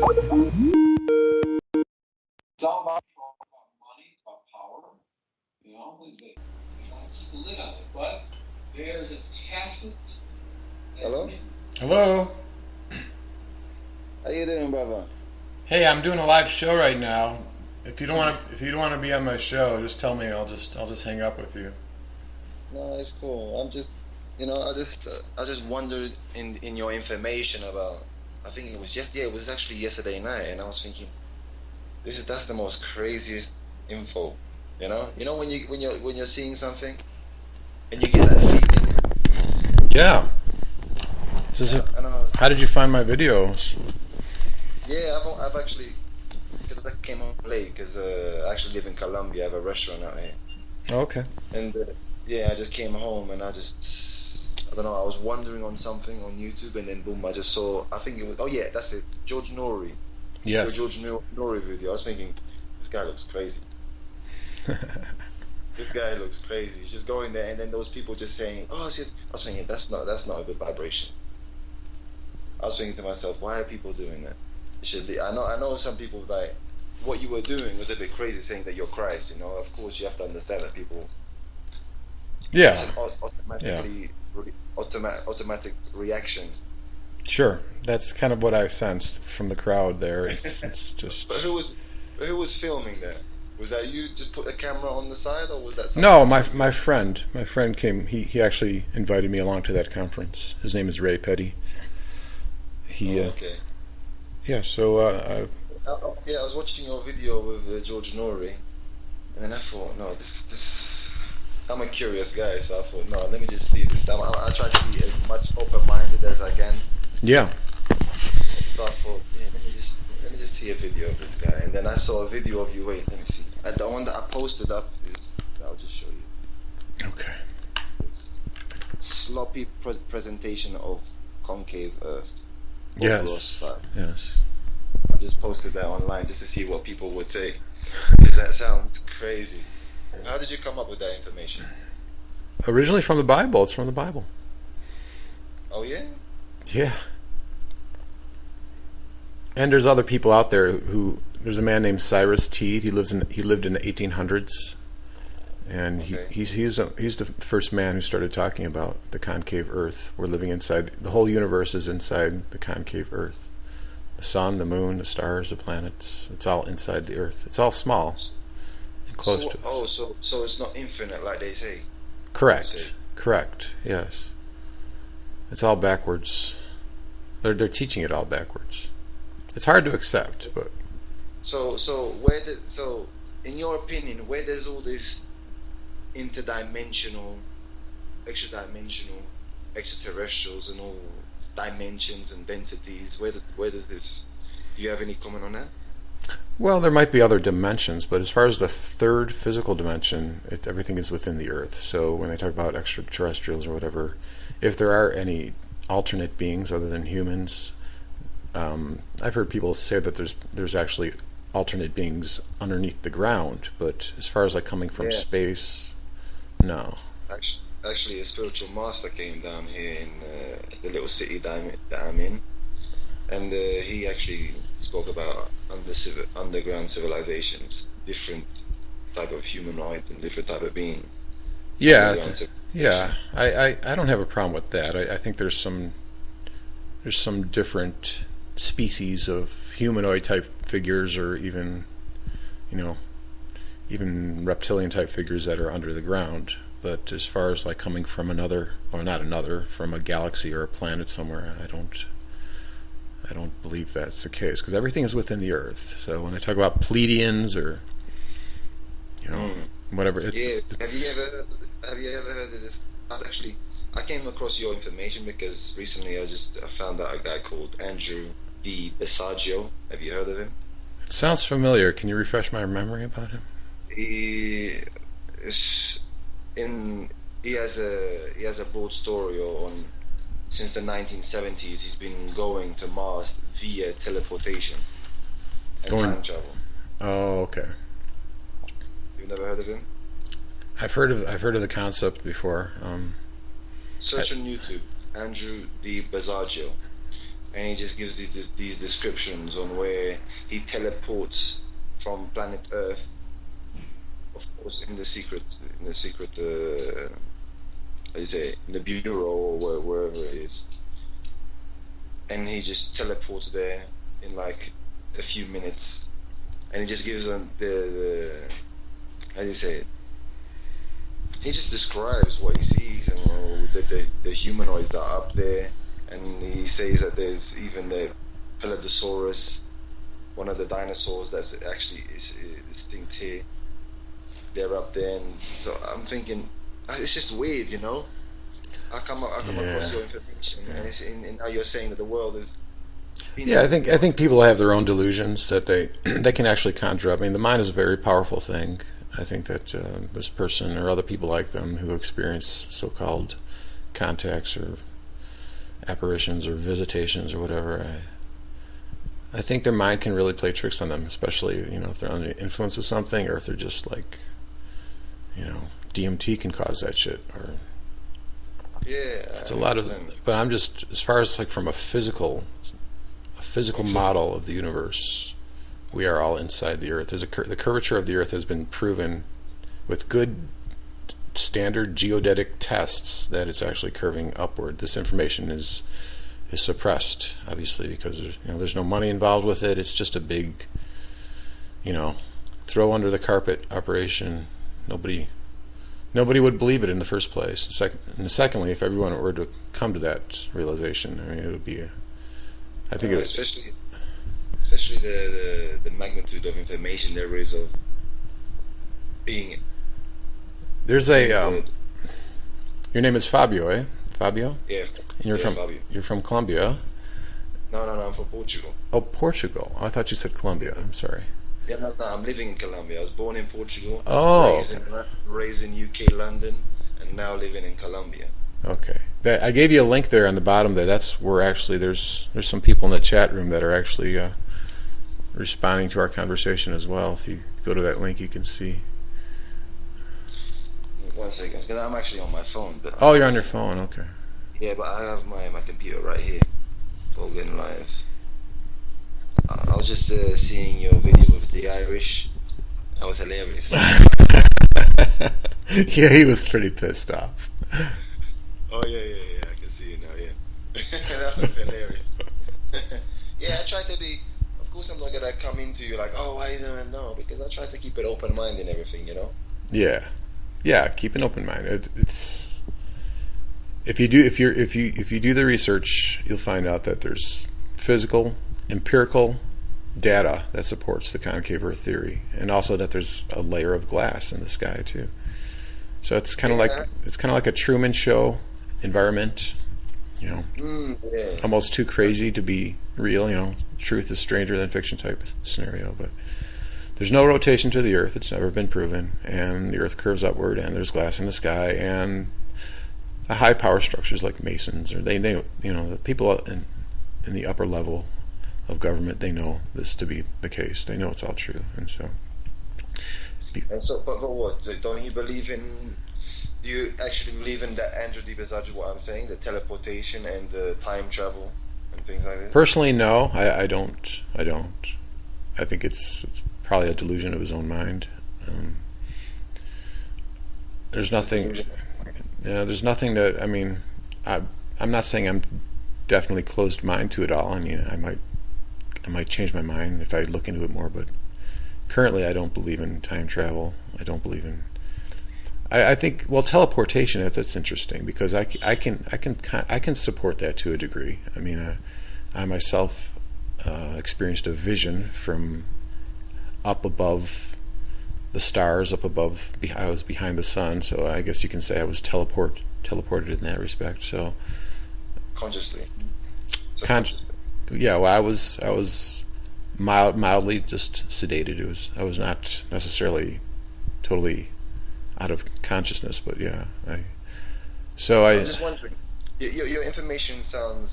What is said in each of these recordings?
It's all about money, about power. You know, they want to keep a lid on it. But there's a tacit. Hello? Hello. How you doing, brother? Hey, I'm doing a live show right now. If you don't want to be on my show, just tell me. I'll just hang up with you. No, it's cool. I'm just, I just wondered in your information about. I think it was it was actually yesterday night, and I was thinking, that's the most craziest info. When you're seeing something, and you get that feeling. Yeah. And I was, How did you find my videos? yeah, I've actually, because I came home late, because I actually live in Colombia. I have a restaurant out here. Oh, okay. And yeah, I just came home and I don't know, I was wondering on something on YouTube, and then boom, I just saw, I think it was, oh yeah, that's it, George Nori. Yes. The George Nori video. I was thinking, this guy looks crazy. This guy looks crazy. He's just going there, and then those people just saying, oh shit. I was thinking, that's not a good vibration. I was thinking to myself, why are people doing that? It should be, I know some people, like, what you were doing was a bit crazy, saying that you're Christ, you know. Of course, you have to understand that people. Yeah. Automatically, automatic reactions. Sure. That's kind of what I sensed from the crowd there. It's just. But who was filming that? Was that you? Just put a camera on the side, or was that? No, my friend came. He actually invited me along to that conference. His name is Ray Petty. Okay. Yeah. So. Yeah, I was watching your video with George Nori, and then I thought, no, this. I'm a curious guy, so I thought, no, let me just see this. I try to be as much open-minded as I can. Yeah. So I thought, yeah, let me just see a video of this guy, and then I saw a video of you. Wait, let me see. The one that I posted up is, I'll just show you. Okay. Sloppy presentation of concave Earth. Yes. Yes. I just posted that online just to see what people would say. Does that sound crazy? How did you come up with that information? Originally from the Bible. It's from the Bible. Oh yeah? Yeah. And there's other people out there who. There's a man named Cyrus Teed. He lived in the 1800s, and okay. he's the first man who started talking about the concave Earth. We're living inside. The whole universe is inside the concave Earth. The sun, the moon, the stars, the planets. It's all inside the Earth. It's all small and close to us. Oh, so it's not infinite like they say. Correct. Correct. Yes. It's all backwards. They're teaching it all backwards. It's hard to accept, but. So in your opinion, where does all this interdimensional, extra-dimensional, extraterrestrials and all dimensions and densities, where does this, do you have any comment on that? Well, there might be other dimensions, but as far as the third physical dimension, everything is within the Earth. So when they talk about extraterrestrials or whatever, if there are any alternate beings other than humans, I've heard people say that there's actually alternate beings underneath the ground, but as far as like coming from space, no. Actually, a spiritual master came down here in the little city that I'm in, and he actually spoke about underground civilizations, different type of humanoid and different type of being. Yeah, I don't have a problem with that. I think there's some different species of humanoid type figures, or even reptilian type figures that are under the ground. But as far as like coming from from a galaxy or a planet somewhere, I don't believe that's the case, because everything is within the Earth. So when they talk about Pleiadians or whatever, it's Have you ever heard of this? I came across your information because recently I found out a guy called Andrew D. Bessaggio. Have you heard of him? It sounds familiar. Can you refresh my memory about him? He has a broad story on, since the 1970s. He's been going to Mars via teleportation and time travel. Oh, okay. You've never heard of him? I've heard of the concept before. Search on YouTube, Andrew D. Bessaggio. and he just gives these descriptions on where he teleports from planet Earth, of course, in the secret, how do you say, in the bureau or wherever it is, and he just teleports there in like a few minutes, and he just gives them the how do you say it? He just describes what he sees and the humanoids that are up there, and he says that there's even the Pelodosaurus, one of the dinosaurs that's actually is extinct here. They're up there, and so I'm thinking, it's just weird, you know. I come across your information, and now you're saying that the world is. Yeah, I think people have their own delusions that they can actually conjure up. I mean, the mind is a very powerful thing. I think that this person or other people like them who experience so-called contacts or apparitions or visitations or whatever, I think their mind can really play tricks on them, especially, you know, if they're under the influence of something, or if they're just like, you know, DMT can cause that shit, or yeah, it's a lot of. But I'm just, as far as like from a physical model of the universe, we are all inside the Earth. There's the curvature of the Earth has been proven with good standard geodetic tests that it's actually curving upward. This information is suppressed, obviously, because there's no money involved with it. It's just a big, throw under the carpet operation. Nobody would believe it in the first place. Secondly, if everyone were to come to that realization, I mean, it would be. I think especially the magnitude of information there is of being. There's a. Your name is Fabio, eh? Fabio? Yeah. And you're Fabio. You're from Colombia. No, I'm from Portugal. Oh, Portugal. I thought you said Colombia. I'm sorry. Yeah, no, I'm living in Colombia. I was born in Portugal. Oh. Raised in UK, London, and now living in Colombia. Okay. I gave you a link there on the bottom there. That's where actually there's some people in the chat room that are actually responding to our conversation as well. If you go to that link, you can see. 1 second, because I'm actually on my phone. But oh, you're on your phone. Okay. Yeah, but I have my computer right here. Following live. I was just seeing your video with the Irish. That was hilarious. Yeah, he was pretty pissed off. Oh yeah. I can see it now. Yeah, that was hilarious. Yeah, I try to be. Of course, I'm not gonna come into you like, oh, I don't know, because I try to keep an open mind and everything, you know. Yeah. Keep an open mind. It's if you do the research, you'll find out that there's physical, empirical data that supports the concave Earth theory, and also that there's a layer of glass in the sky too. So it's kind of like a Truman Show environment, almost too crazy to be real. Truth is stranger than fiction type scenario. But there's no rotation to the Earth; it's never been proven, and the Earth curves upward, and there's glass in the sky, and the high power structures like Masons, or the people in the upper level of government, they know this to be the case. They know it's all true, and so. And so, but what? Don't you believe in? Do you actually believe in that Andrew Deepazaj, what I'm saying, the teleportation and the time travel and things like that? Personally, no, I don't. I think it's probably a delusion of his own mind. There's nothing. There's nothing that. I mean, I'm not saying I'm definitely closed mind to it all. I mean, I might change my mind if I look into it more, but currently I don't believe in time travel. I don't believe in. I think teleportation. That's interesting because I can support that to a degree. I mean, I myself experienced a vision from up above the stars, up above. I was behind the sun, so I guess you can say I was teleported in that respect. So consciously. Yeah, well, I was mildly just sedated. I was not necessarily totally out of consciousness, but yeah, I'm just wondering. Your information sounds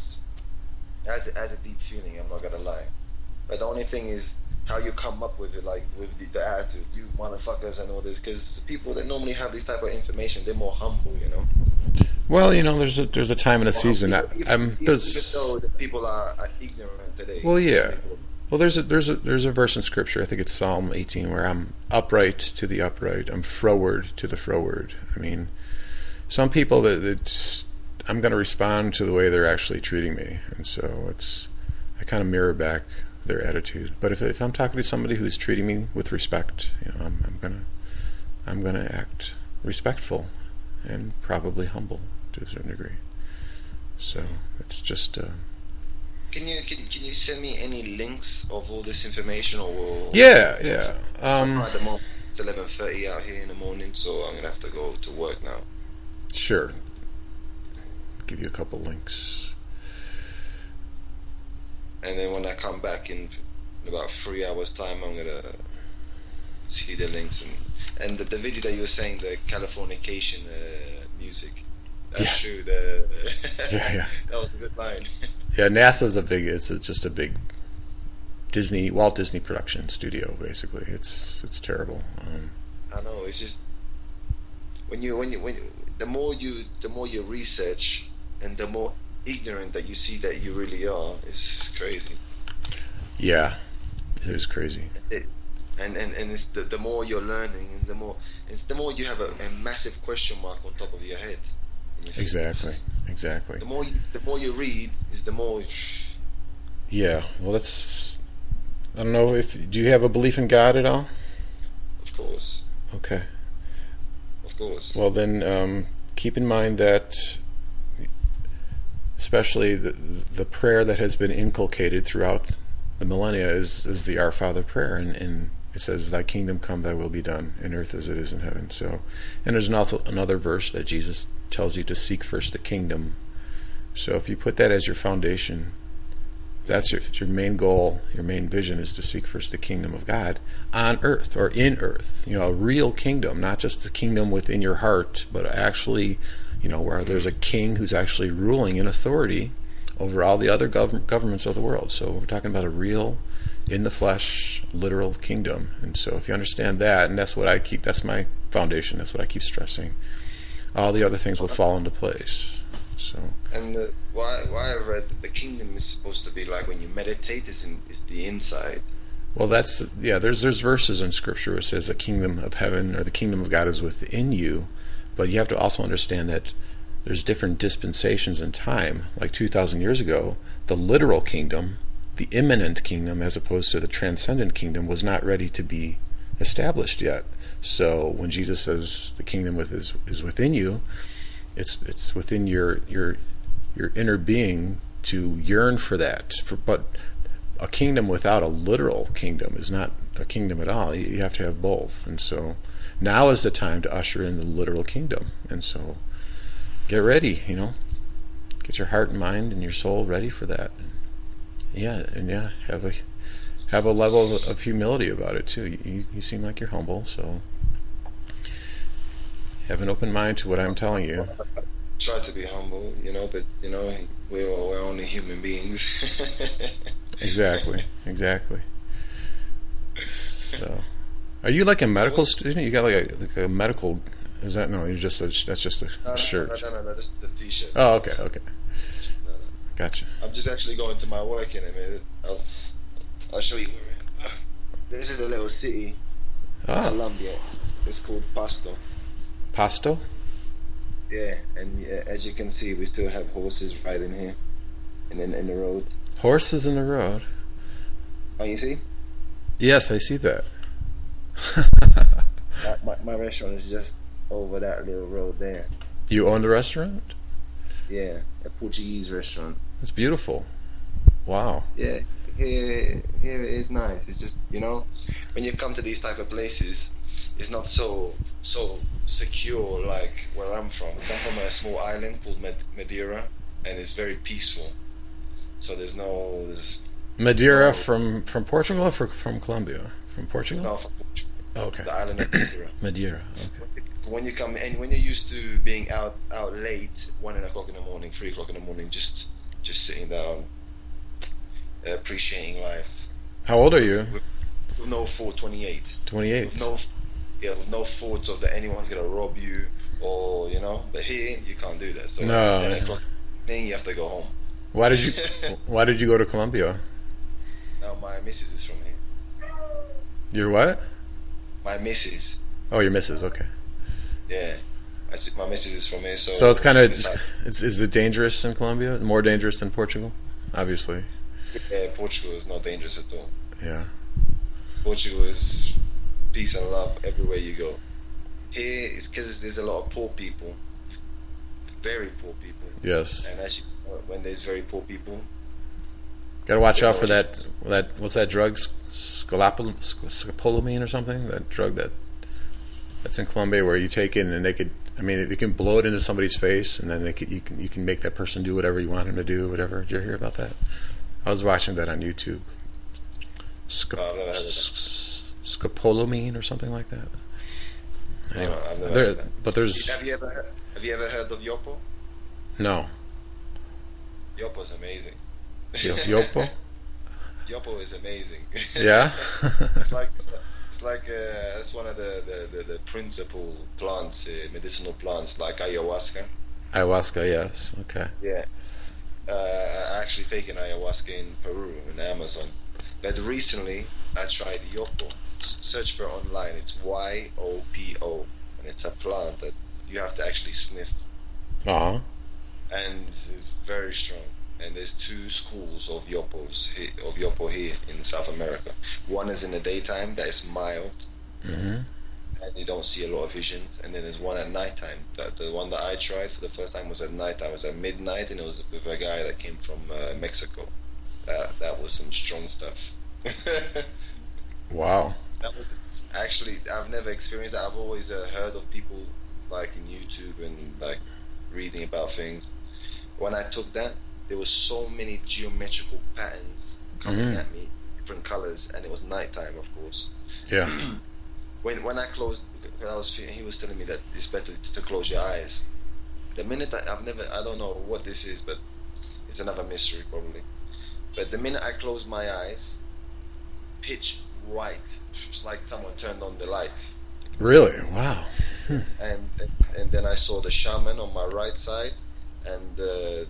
as a deep feeling. I'm not gonna lie, but the only thing is how you come up with it, like with the attitude, you motherfuckers and all this, because people that normally have this type of information, they're more humble, Well, there's a time and a season. Even though the people are ignorant today. Well, yeah. Well, there's a verse in Scripture. I think it's Psalm 18, where I'm upright to the upright, I'm froward to the froward. I mean, some people that I'm going to respond to the way they're actually treating me, and so I kind of mirror back their attitude. But if I'm talking to somebody who's treating me with respect, I'm gonna act respectful and probably humble to a certain degree. So it's just. Can you send me any links of all this information or? Yeah. At the moment, it's 11:30 out here in the morning, so I'm gonna have to go to work now. Sure. Give you a couple links. And then when I come back in about 3 hours' time, I'm gonna see the links and the video that you were saying, the Californication music. That's true. Yeah. That was a good line. Yeah, NASA's it's just a big Walt Disney production studio. Basically, it's terrible. I know. It's just when the more you research, and the more ignorant that you see that you really are, it's crazy. Yeah, it is crazy. And it's the more you're learning, and the more you have a massive question mark on top of your head. Exactly. The more you read, is the more. Yeah. Well, I don't know do you have a belief in God at all? Of course. Okay. Of course. Well, then keep in mind that, especially the prayer that has been inculcated throughout the millennia is the Our Father prayer, and it says, "Thy kingdom come, Thy will be done, in earth as it is in heaven." So, and there's also another verse that Jesus tells you to seek first the kingdom. So, if you put that as your foundation, that's your main goal, your main vision is to seek first the kingdom of God on earth or in earth. A real kingdom, not just the kingdom within your heart, but actually, where there's a king who's actually ruling in authority over all the other governments of the world. So we're talking about a real, in the flesh, literal kingdom. And so if you understand that, and that's my foundation, that's what I keep stressing, all the other things will fall into place. So. And why I read that the kingdom is supposed to be like when you meditate, is the inside. Well, there's verses in Scripture where it says the kingdom of heaven or the kingdom of God is within you, but you have to also understand that there's different dispensations in time. Like 2,000 years ago, the literal kingdom, the immanent kingdom, as opposed to the transcendent kingdom, was not ready to be established yet. So when Jesus says the kingdom is within you, it's within your inner being to yearn for that. But a kingdom without a literal kingdom is not a kingdom at all. You have to have both. And so now is the time to usher in the literal kingdom. And so get ready, get your heart and mind and your soul ready for that. Have a level of humility about it too. You seem like you're humble, so have an open mind to what I'm telling you. Try to be humble, but we're only human beings. Exactly. So, are you like a medical student? You got like a medical? Is that no? You're just that's just a shirt. No, that's the T-shirt. Oh, okay. No. Gotcha. I'm just actually going to my work in a minute. I'll show you where. This is a little city. Colombia. It's called Pasto. Pasto? Yeah, and as you can see, we still have horses right in here, and in the road. Horses in the road. Oh, you see? Yes, I see that. my restaurant is just over that little road there. You own the restaurant? Yeah, a Portuguese restaurant. It's beautiful. Wow. Yeah, here it is nice. It's just, when you come to these type of places, it's not so secure like where I'm from. I'm from a small island called Madeira, and it's very peaceful. So there's Madeira from Portugal or from Colombia? From Portugal? No, from Portugal. Okay. The island of Madeira. Madeira. Okay. When you come and when you're used to being out late, 1:00 in the morning, 3:00 in the morning, just sitting down, appreciating life. How old are you? With no thought, 28. 28. With no thoughts of that anyone's gonna rob you or but here you can't do that. So at No. 10 o'clock, then you have to go home. Why did you Why did you go to Colombia? Now my missus is from here. Your what? My missus, Oh, your missus. Okay. yeah. My missus is from here, So it's kind of decided- it's is it dangerous in Colombia? More dangerous than Portugal? Obviously. yeah, Portugal is not dangerous at all. Yeah. Portugal is peace and love everywhere you go. Here, it's because there's a lot of poor people, very poor people, Yes. and as you know, when there's very poor people, Got to watch there's out for no- that what's that drug? Scopolamine or something? That drug that's in Colombia where you take it and they could. I mean, you can blow it into somebody's face, and then you can make that person do whatever you want him to do, whatever. Did you hear about that? I was watching that on YouTube. I've never heard of that. Scopolamine or something like that. Anyway, I've never heard of that. but there's Have you ever heard of Yopo? no Yopo's amazing. Yopo. Yopo is amazing. Yeah. It's one of the principal plants, medicinal plants like ayahuasca. Ayahuasca. Yes. Okay. Yeah. I actually taken ayahuasca in Peru, in Amazon. But recently, I tried Yopo. Search for it online. It's Yopo, and it's a plant that you have to actually sniff, Uh huh. and it's very strong. And there's two schools of Yopo here in South America. One is in the daytime that is mild, Mm-hmm. and you don't see a lot of visions. And then there's one at nighttime. The one that I tried for the first time was at nighttime. It was at midnight, and it was with a guy that came from Mexico. That was some strong stuff. Wow. That was actually, I've never experienced that. I've always heard of people like in YouTube and like reading about things. When I took that, there was so many geometrical patterns coming at me, different colors, and it was nighttime, of course. Yeah. When I closed, he was telling me that it's better to close your eyes. The minute I don't know what this is, but it's another mystery probably. But the minute I closed my eyes, pitch white. It's like someone turned on the light. Really? Wow. And then I saw the shaman on my right side and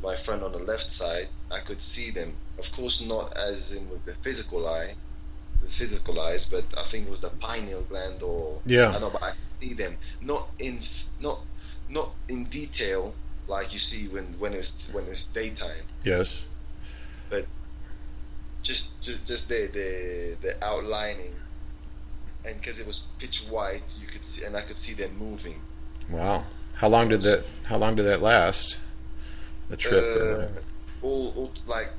my friend on the left side. I could see them. Of course, not as in with the physical eyes, but I think it was the pineal gland or Yeah. I don't know, but I could see them not in detail like you see when it's daytime, Yes. but just the outlining, and because it was pitch white, you could see, and I could see them moving. Wow. How long did that last? The trip or whatever? All like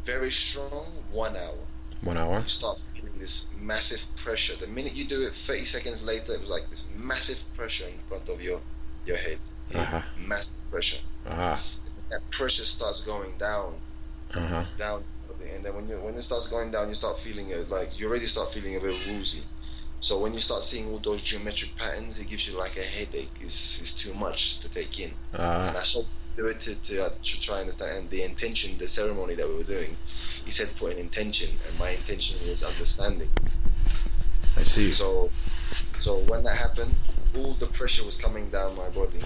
very strong. 1 hour. 1 hour. You start feeling this massive pressure. The minute you do it, 30 seconds later, it was like this massive pressure in front of your head. Uh-huh. Massive pressure. Uh-huh. That pressure starts going down, Uh-huh. down, and then when it starts going down, you start feeling you already start feeling a bit woozy. So when you start seeing all those geometric patterns, it gives you like a headache. It's too much to take in. And I saw do it to try and understand. And the intention, the ceremony that we were doing, he said put an intention, and my intention was understanding. I see. So when that happened, all the pressure was coming down my body,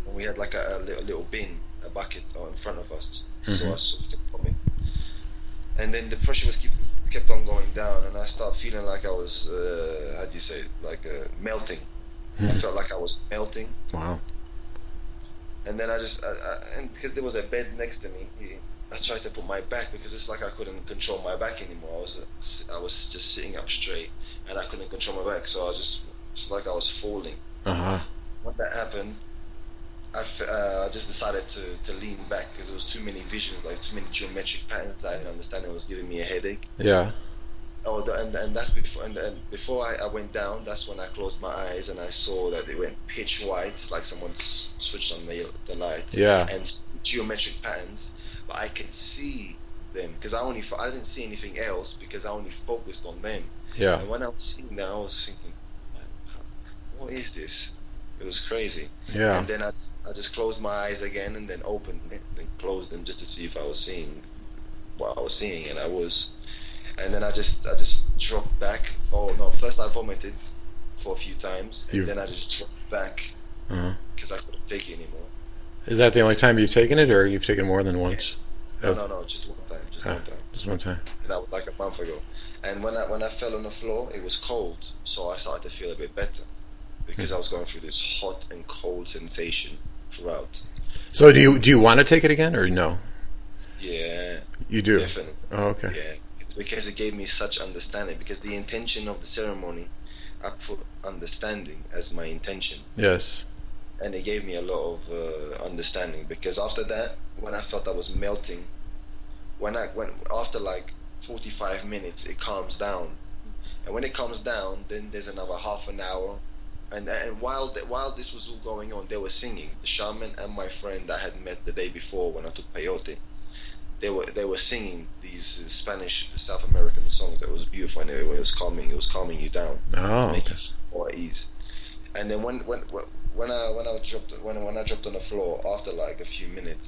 and we had like a little bin, a bucket in front of us. So I soaked it from it, and then the pressure was kept on going down, and I started feeling like I was how do you say it? Like melting. I felt like I was melting. Wow. And then I and because there was a bed next to me, I tried to put my back, because it's like I couldn't control my back anymore. I was just sitting up straight, and I couldn't control my back, so it's like I was falling. Uh-huh. When that happened, I just decided to lean back, because there was too many visions, like too many geometric patterns that I didn't understand. It was giving me a headache. Yeah. Oh, and that's before. And before I went down, that's when I closed my eyes and I saw that it went pitch white, like someone switched on the light. Yeah. And geometric patterns, but I could see them, because I didn't see anything else, because I only focused on them. Yeah. And when I was seeing that, I was thinking, what is this? It was crazy. Yeah. And then I just closed my eyes again, and then opened it, and closed them, just to see if I was seeing what I was seeing, and I was. And then I just dropped back. Oh no! First I vomited for a few times, and then I just dropped back, Uh-huh. because I couldn't take it anymore. Is that the only time you've taken it, or you've taken more than once? No, no, no, just one time, Just one time. And that was like a month ago. And when I fell on the floor, it was cold, so I started to feel a bit better because I was going through this hot and cold sensation throughout. So do you want to take it again, or no? Yeah, You do. definitely. Oh, okay. Yeah, it's because it gave me such understanding. Because the intention of the ceremony, I put understanding as my intention. Yes. And it gave me a lot of understanding, because after that, when I felt I was melting, when after like 45 minutes it calms down, and when it calms down, then there's another half an hour, and while this was all going on, they were singing. The shaman and my friend I had met the day before when I took peyote, they were singing these Spanish South American songs that was beautiful, and it was calming you down, Oh, making okay. more at ease. And then when I dropped on the floor after like a few minutes,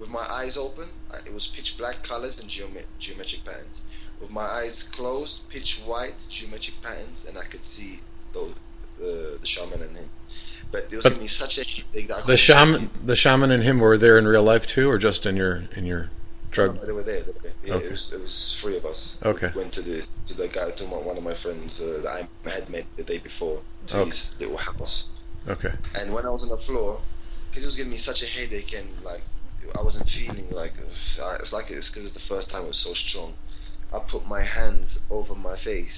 with my eyes open, it was pitch black colors and geometric patterns. With my eyes closed, pitch white geometric patterns, and I could see the shaman and him. But it was giving me such a headache that The shaman and him were there in real life too, or just in your drug? No, they were there. Yeah, Okay. it was three of us. Okay. We went to the guy, to one of my friends that I had met the day before, to Okay. his little house. Okay. And when I was on the floor, because it was giving me such a headache, and like I wasn't feeling like it's like it's because it's the first time it was so strong. I put my hands over my face,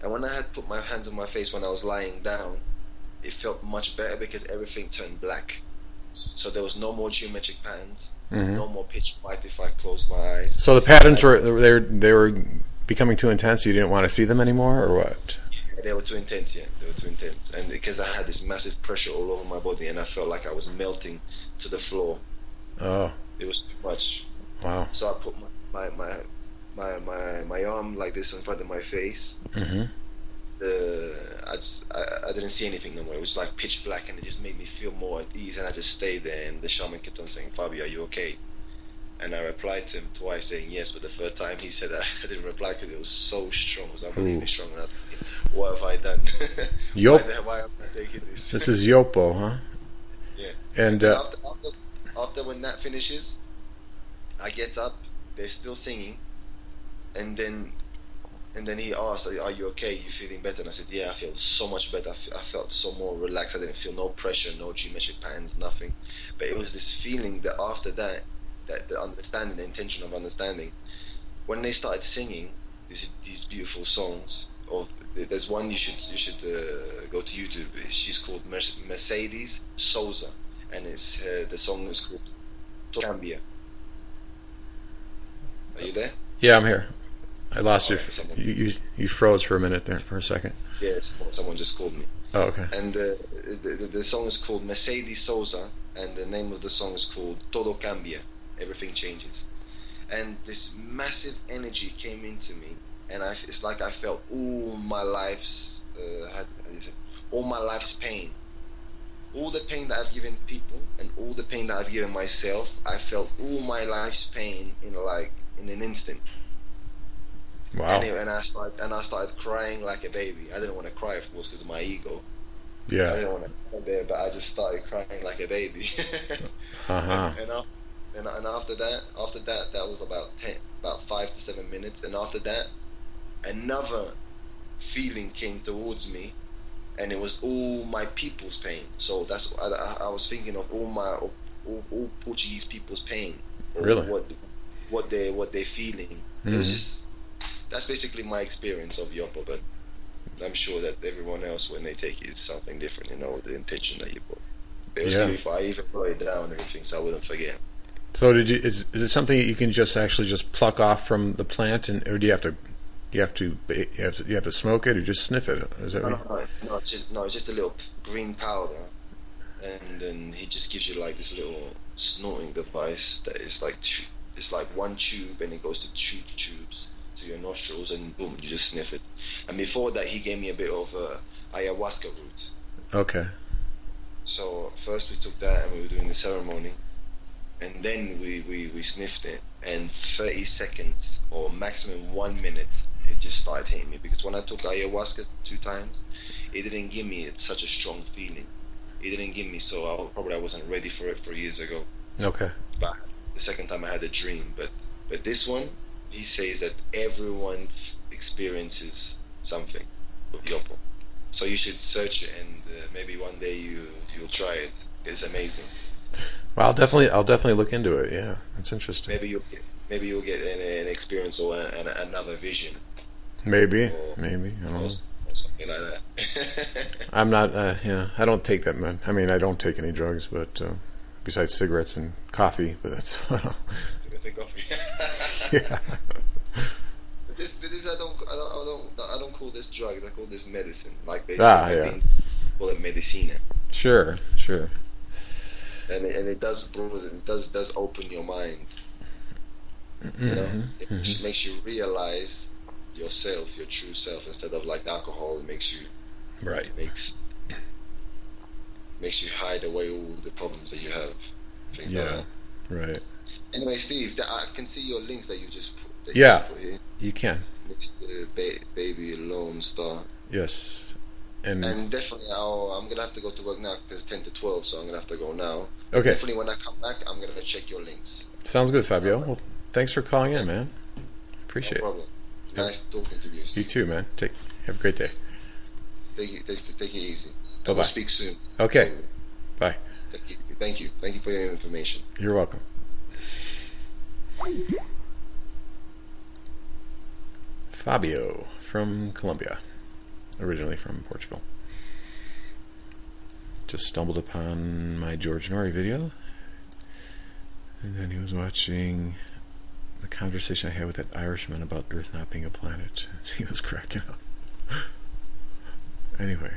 and when I had put my hands on my face when I was lying down, it felt much better because everything turned black. So there was no more geometric patterns, no more pitch white if I closed my eyes. So the patterns they were becoming too intense. You didn't want to see them anymore, or what? Yeah, they were too intense. Yeah, they were too intense, and because I had this massive pressure all over my body, and I felt like I was melting to the floor. Oh, It was too much. wow. So I put my arm like this in front of my face. Mm-hmm. I didn't see anything no more. It was like pitch black, and it just made me feel more at ease. And I just stayed there. And the shaman kept on saying, "Fabio, are you okay?" And I replied to him twice, saying yes. But the third time, he said I didn't reply because it was so strong. It was unbelievably strong. And I was thinking, what have I done? Why am I taking this? This is Yopo, huh? Yeah. And After when that finishes, I get up. They're still singing, and then he asked, "Are you okay? You feeling better?" And I said, "Yeah, I feel so much better. I felt so more relaxed. I didn't feel no pressure, no geometric patterns, nothing." But it was this feeling that after that the understanding, the intention of understanding, when they started singing these beautiful songs. There's one you should go to YouTube. She's called Mercedes Souza, and the song is called Cambia. Are you there? yeah, I'm here. I lost you. Someone- You froze for a minute there for a second. Yes, someone just called me. Oh, okay. And the song is called Mercedes Souza, and the name of the song is called Todo Cambia. Everything changes. And this massive energy came into me, and it's like I felt all my life's pain. All the pain that I've given people, and all the pain that I've given myself, I felt all my life's pain in an instant. Wow. And I started crying like a baby. I didn't want to cry, of course, because of my ego. I Yeah. didn't want to cry there, but I just started crying like a baby. Uh-huh. And after that was about 5 to 7 minutes. And after that, another feeling came towards me, and it was all my people's pain. So that's I was thinking of all Portuguese people's pain. Really? What they're feeling. It was just, that's basically my experience of Yopo, but I'm sure that everyone else, when they take it, is something different, the intention that you put. It was beautiful. I even wrote it down and everything, so I wouldn't forget. So is it something that you can just pluck off from the plant, or do you have to smoke it or just sniff it? Is that No, it's just a little green powder, and then he just gives you like this little snorting device that is like it's like one tube, and it goes to two tubes to your nostrils, and boom, you just sniff it. And before that, he gave me a bit of ayahuasca root. Okay. So first we took that, and we were doing the ceremony, and then we sniffed it, and 30 seconds or maximum 1 minute, it just started hitting me. Because when I took ayahuasca 2 times, it didn't give me such a strong feeling. It didn't give me, so I wasn't ready for it 4 years ago. Okay. But the second time I had a dream, but this one, he says that everyone experiences something with Yopo. So you should search it, and maybe one day you'll try it. It's amazing. Well, I'll definitely look into it. Yeah, that's interesting. Maybe you'll get an experience or another vision. Maybe I don't know. Or something like that. I'm not. Yeah, I don't take that, man. I mean, I don't take any drugs, but besides cigarettes and coffee. But that's. Yeah. This I don't call this drugs. I call this medicine. Like they yeah. call it medicina. Sure. And it does open your mind. You know, it just makes you realize yourself, your true self, instead of like alcohol. It makes you makes you hide away all the problems that you have. Yeah, right. Anyway, Steve, I can see your links that you just put. Here. You can. Baby Lone Star. Yes. And definitely, I'm gonna have to go to work now because it's 10 to 12, so I'm gonna have to go now. Okay. Definitely, when I come back, I'm gonna check your links. Sounds good, Fabio. Well, thanks for calling in, man. Appreciate no problem. Nice talking to you. You too, man. Have a great day. Take it easy. Bye-bye. We'll speak soon. Okay. Bye. Thank you for your information. You're welcome. Fabio from Colombia, originally from Portugal. Just stumbled upon my George Norrie video, and then he was watching the conversation I had with that Irishman about Earth not being a planet. He was cracking up. Anyway,